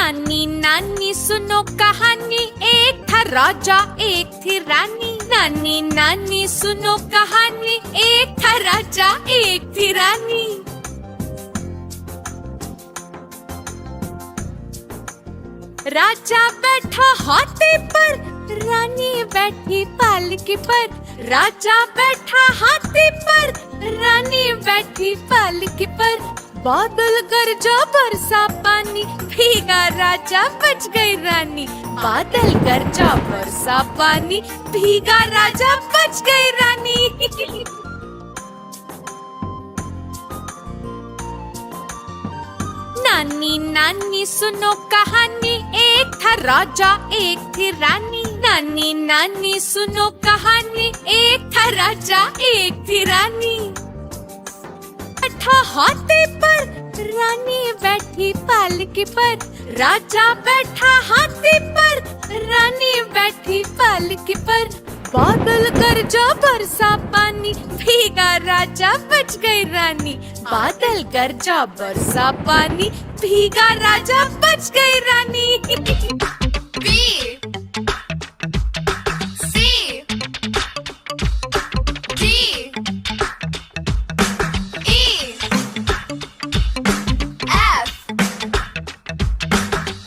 नानी नानी सुनो कहानी, एक था राजा एक थी रानी। नानी नानी सुनो कहानी, एक था राजा एक थी रानी। राजा बैठा हाथी पर, रानी बैठी पालकी पर। राजा बैठा हाथी पर, रानी बैठी पालकी पर। बादल गरजा बरसा पानी, भीगा राजा बच गई रानी। बादल गरजा बरसा पानी, भीगा राजा बच गई रानी। नानी नानी सुनो कहानी, एक था राजा एक थी रानी। नानी नानी सुनो कहानी, एक था राजा एक थी रानी। बैठा हाथी पर, रानी बैठी पालकी पर। राजा बैठा हाथी पर, रानी बैठी पालकी पर। बादल गरजा बरसा पानी, भीगा राजा बच गई रानी। बादल गरजा बरसा पानी, भीगा राजा बच गई रानी। B C D E F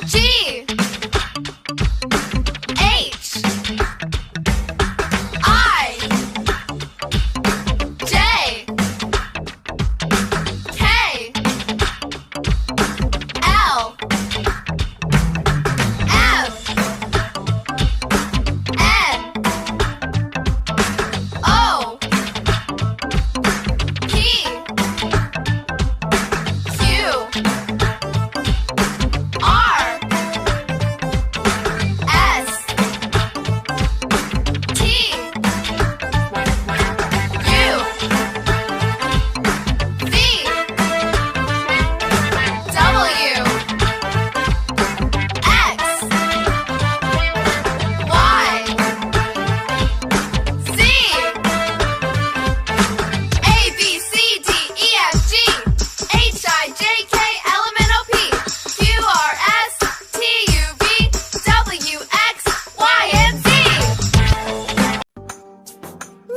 G H I J K L M N O P Q R S T U V W X Y Z A B C D E F G H I J K L M N O P Q R S T U V W X Y and Z।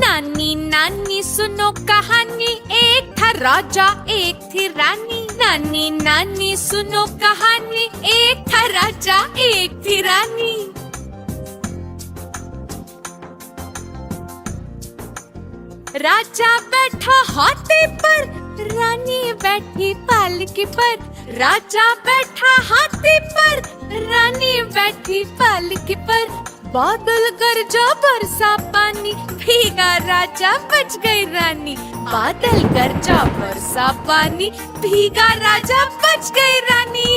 नानी नानी सुनो कहानी, एक था राजा एक थी रानी। नानी नानी सुनो कहानी, एक था राजा एक थी रानी। राजा बैठा हाथी पर, रानी बैठी पालकी पर। राजा बैठा हाथी पर, रानी बैठी पालकी पर। बादल गरजा बरसा पानी, भीगा राजा बच गई रानी। बादल गरजा बरसा पानी, भीगा राजा बच गई रानी।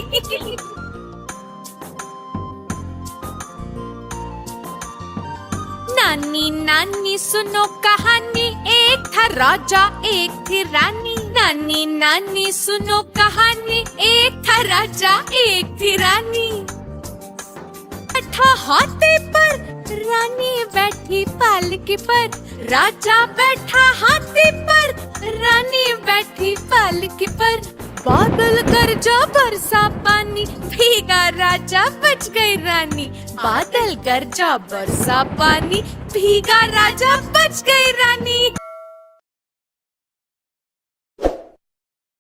नानी नानी सुनो कहानी, एक था राजा एक थी रानी। नानी नानी सुनो कहानी, एक था राजा एक थी रानी। बैठा हाथी पर, रानी बैठी पालकी पर। राजा बैठा हाथी पर, रानी बैठी पालकी पर। बादल गरजा बरसा पानी, भीगा राजा बच गई रानी। बादल गरजा बरसा पानी, भीगा राजा बच गई रानी।